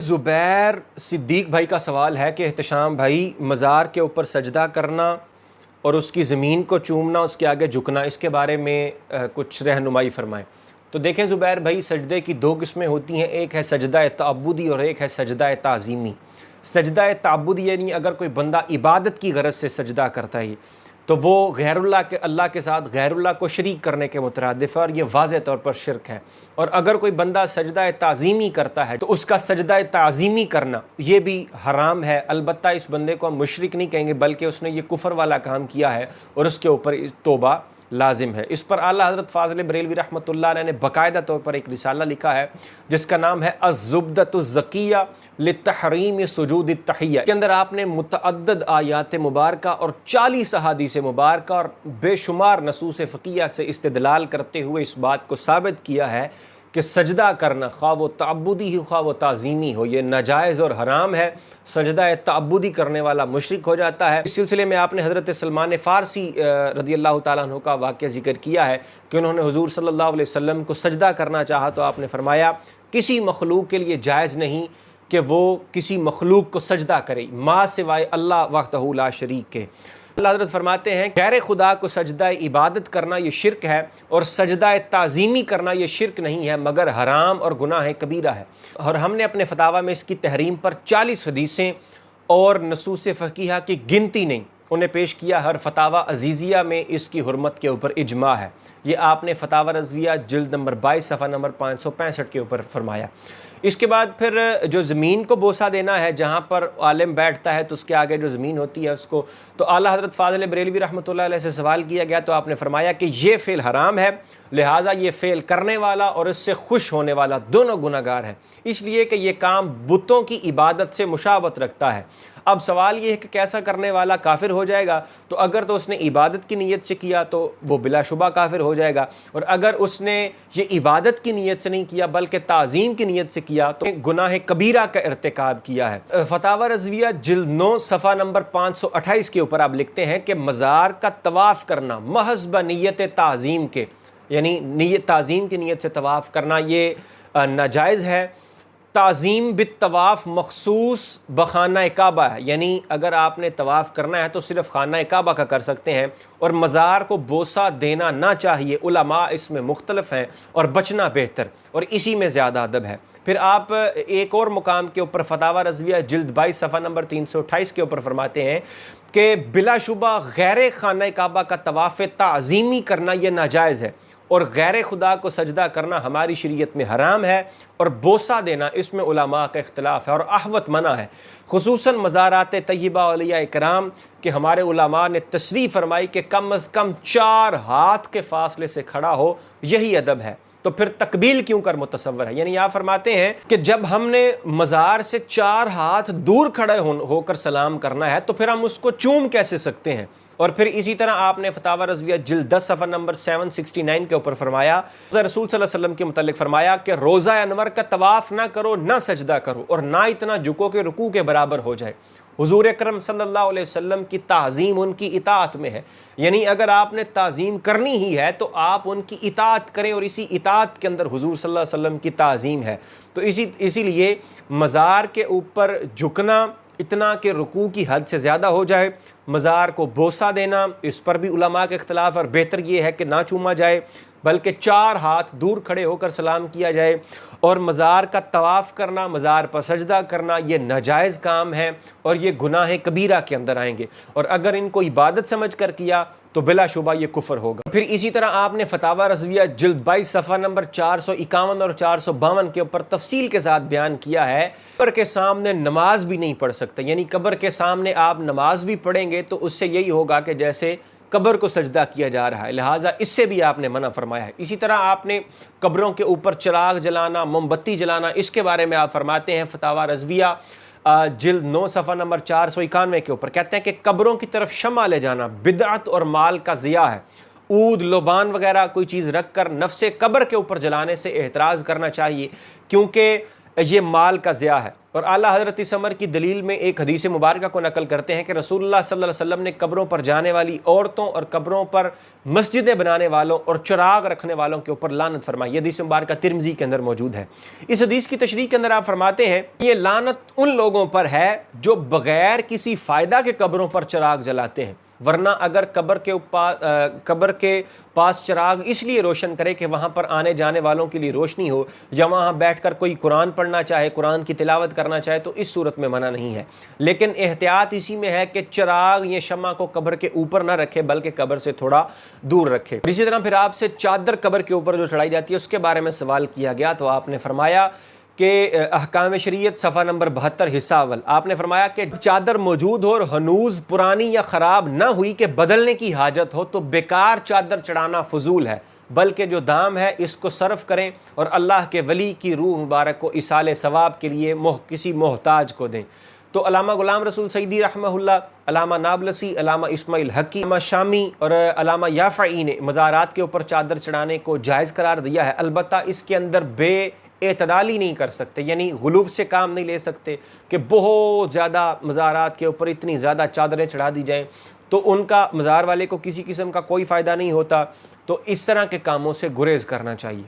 ज़ुबैर सिद्दीक भाई का सवाल है कि एहतशाम भाई, मज़ार के ऊपर सजदा करना और उसकी ज़मीन को चूमना, उसके आगे झुकना, इसके बारे में कुछ रहनुमाई फ़रमाएँ। तो देखें ज़ुबैर भाई, सजदे की दो किस्में होती हैं, एक है सजदा तअब्बुदी और एक है सजदा ताज़ीमी। सजदा तअब्बुदी यानी अगर कोई बंदा इबादत की गरज से सजदा करता है तो वो गैरुल्लाह के अल्लाह के साथ गैरुल्लाह को शरीक करने के मुतरादिफ है और ये वाज़ेह तौर पर शिरक है। और अगर कोई बंदा सजदा ताज़ीमी करता है तो उसका सजदा ताज़ीमी करना ये भी हराम है। अलबत्ता इस बंदे को हम मुशरिक नहीं कहेंगे, बल्कि उसने ये कुफ़र वाला काम किया है और उसके ऊपर तौबा लाजिम है। इस पर आला हज़रत फ़ाज़िल बरेलवी रहमतुल्लाह अलैह ने बाकायदा तौर पर एक रिसाला लिखा है जिसका नाम है अज़्ज़ुब्दतुज़्ज़किया लित्तहरीम सुजूद तहिया। के अंदर आपने मुतअद्दिद आयात मुबारका और 40 अहादीस मुबारका और बेशुमार नसूस फ़क़िया से इस्तिदलाल करते हुए इस बात को साबित किया है कि सजदा करना ख़्वाह वो तअब्बुदी हो ख़्वाह वो ताज़ीमी हो, ये नाजायज़ और हराम है। सजदा तअब्बुदी करने वाला मुशरिक हो जाता है। इस सिलसिले में आपने हज़रत सलमान फ़ारसी रज़ियल्लाहु ताला अन्हु का वाक़या ज़िक्र किया है कि उन्होंने हुज़ूर सल्लल्लाहु अलैहि वसल्लम को सजदा करना चाहा तो आपने फ़रमाया किसी मखलूक के लिए जायज़ नहीं कि वो किसी मखलूक को सजदा करे मा सिवाय अल्लाह वहदहू ला शरीक के। अल्लाह हज़रत फरमाते हैं गैर खुदा को सजदा इबादत करना ये शिरक है और सजदा ताज़ीमी करना ये शिरक नहीं है मगर हराम और गुनाह कबीरा है। और हमने अपने फतावा में इसकी तहरीम पर 40 हदीसें और नसूस फ़क़ीहा की गिनती नहीं उन्हें पेश किया। हर फतावा अज़ीज़िया में इसकी हुर्मत के ऊपर इजमा है। ये आपने फतावा रज़विया जिल्द नंबर 22 सफ़ा नंबर 565 के ऊपर फरमाया। इसके बाद फिर जो ज़मीन को बोसा देना है, जहाँ पर आलिम बैठता है तो उसके आगे जो ज़मीन होती है उसको, तो आला हज़रत फ़ाज़िल बरेलवी रहमतुल्लाह अलैह से सवाल किया गया तो आपने फरमाया कि ये फ़ेल हराम है, लिहाजा ये फ़ेल करने वाला और इससे खुश होने वाला दोनों गुनाहगार हैं, इसलिए कि ये काम बुतों की इबादत से मुशाबत रखता है। अब सवाल ये है कि कैसा करने वाला काफिर हो जाएगा? तो अगर तो उसने इबादत की नीयत से किया तो वो बिलाशुबा काफिर हो जाएगा, और अगर उसने ये इबादत की नीयत से नहीं किया बल्कि ताज़ीम की नीयत से किया तो गुनाह कबीरा का इर्तिकाब किया है। फतावा रज़विया जिल्द 9 सफ़ा नंबर 528 के ऊपर आप लिखते हैं कि मज़ार का तवाफ़ करना महज़ बनियत ताज़ीम के, यानी नीयत ताज़ीम की नीयत से तवाफ़ करना ये नाजायज़ है। ताज़ीम बित तवाफ़ मखसूस बखाना काबा है, यानी अगर आपने तवाफ़ करना है तो सिर्फ़ खाना काबा का कर सकते हैं, और मज़ार को बोसा देना ना चाहिए। उलमा इसमें मुख्तलिफ हैं और बचना बेहतर, और इसी में ज़्यादा अदब है। फिर आप एक और मुकाम के ऊपर फतावा रज़विया जिल्द 22 सफ़ा नंबर 328 के ऊपर फरमाते हैं कि बिलाशुबा गैर खाना काबा का तवाफ़ ताज़ीमी करना यह नाजायज़ है, और गैर खुदा को सजदा करना हमारी शरीयत में हराम है, और बोसा देना इसमें उलमा का इख्तिलाफ है और अहवत मना है। खुसूसन मज़ारात तय्यबा औलिया इकराम के हमारे उलमा ने तशरीह फरमाई कि कम अज़ कम 4 हाथ के फासले से खड़ा हो, यही अदब है। तो फिर तकबील क्यों कर मुतसव्वर है? यानी आप फरमाते हैं कि जब हमने मज़ार से 4 हाथ दूर खड़े होकर सलाम करना है तो फिर हम उसको चूम कैसे सकते हैं? और फिर इसी तरह आपने फतावा रज़विया जिल्द 10 सफ़ा नंबर 769 के ऊपर फरमाया, रसूल सल्लल्लाहु अलैहि वसल्लम के मुतालिक फरमाया कि रोज़ा अनवर का तवाफ़ ना करो, ना सजदा करो, और ना इतना झुको कि रुकू के बराबर हो जाए। हुज़ूर अकरम सल्लल्लाहु अलैहि वसल्लम की ताज़ीम उनकी इताअत में है, यानी अगर आपने ताज़ीम करनी ही है तो आप उनकी इताअत करें, और इसी इताअत के अंदर हुज़ूर सल्लल्लाहु अलैहि वसल्लम की ताज़ीम है। तो इसीलिए मज़ार के ऊपर झुकना इतना कि रुकू की हद से ज़्यादा हो जाए, मज़ार को बोसा देना इस पर भी उलमा के इख्तिलाफ, और बेहतर ये है कि ना चूमा जाए बल्कि 4 हाथ दूर खड़े होकर सलाम किया जाए। और मज़ार का तवाफ़ करना, मज़ार पर सजदा करना ये नाजायज़ काम है और ये गुनाह कबीरा के अंदर आएंगे, और अगर इनको इबादत समझ कर किया तो बिलाशुबा ये कुफ्र होगा। फिर इसी तरह आपने फतावा रज़विया जिल्द 22 सफ़ा नंबर 451 और 452 के ऊपर तफसील के साथ बयान किया है, कब्र के सामने नमाज भी नहीं पढ़ सकते, यानी कब्र के सामने आप नमाज भी पढ़ेंगे तो उससे यही होगा कि जैसे कब्र को सजदा किया जा रहा है, लिहाजा इससे भी आपने मना फरमाया है। इसी तरह आपने कब्रों के ऊपर चिराग जलाना, मोमबत्ती जलाना, इसके बारे में आप फरमाते हैं फतावा रज़विया जिल्द 9 सफ़ा नंबर 491 के ऊपर, कहते हैं कि कब्रों की तरफ शमा ले जाना बिदअत और माल का ज़िया है। ऊद लोबान वगैरह कोई चीज़ रख कर नफ्से कब्र के ऊपर जलाने से एहतराज़ करना चाहिए, क्योंकि ये माल का ज़िया है। और आला हज़रत इस अमर की दलील में एक हदीस मुबारक को नकल करते हैं कि रसूलुल्लाह सल्लल्लाहु अलैहि वसल्लम ने कब्रों पर जाने वाली औरतों और कब्रों पर मस्जिदें बनाने वालों और चिराग रखने वालों के ऊपर लानत फरमाई। ये हदीस मुबारक तिरमिज़ी के अंदर मौजूद है। इस हदीस की तशरीह के अंदर आप फरमाते हैं ये लानत उन लोगों पर है जो बगैर किसी फ़ायदा के कब्रों पर चिराग जलाते हैं, वरना अगर कब्र के पास चिराग इसलिए रोशन करे कि वहाँ पर आने जाने वालों के लिए रोशनी हो, या वहाँ बैठकर कोई कुरान पढ़ना चाहे, कुरान की तिलावत करना चाहे, तो इस सूरत में मना नहीं है। लेकिन एहतियात इसी में है कि चिराग ये शम्मा को कब्र के ऊपर ना रखे बल्कि कब्र से थोड़ा दूर रखे। इसी तरह फिर आपसे चादर कब्र के ऊपर जो चढ़ाई जाती है उसके बारे में सवाल किया गया, तो आपने फरमाया कि अहकाम शरीयत सफ़ा नंबर 72 हिस्सा अव्वल, आपने फरमाया कि चादर मौजूद हो और हनूज़ पुरानी या ख़राब ना हुई कि बदलने की हाजत हो तो बेकार चादर चढ़ाना फजूल है, बल्कि जो दाम है इसको सर्फ करें और अल्लाह के वली की रूह मुबारक को इसाले सवाब के लिए किसी मोहताज को दें। तो अलामा गुलाम रसूल सईदी रहमहुल्लाह, अलामा नाबलसी, अलामा इस्माइल हकी, अलामा शामी और अलामा याफ़ई ने मज़ारात के ऊपर चादर चढ़ाने को जायज़ करार दिया है। अलबत्ता इसके अंदर एतदाली नहीं कर सकते, यानी गुलूफ से काम नहीं ले सकते कि बहुत ज़्यादा मज़ारात के ऊपर इतनी ज़्यादा चादरें चढ़ा दी जाएं तो उनका मज़ार वाले को किसी किस्म का कोई फ़ायदा नहीं होता। तो इस तरह के कामों से गुरेज करना चाहिए।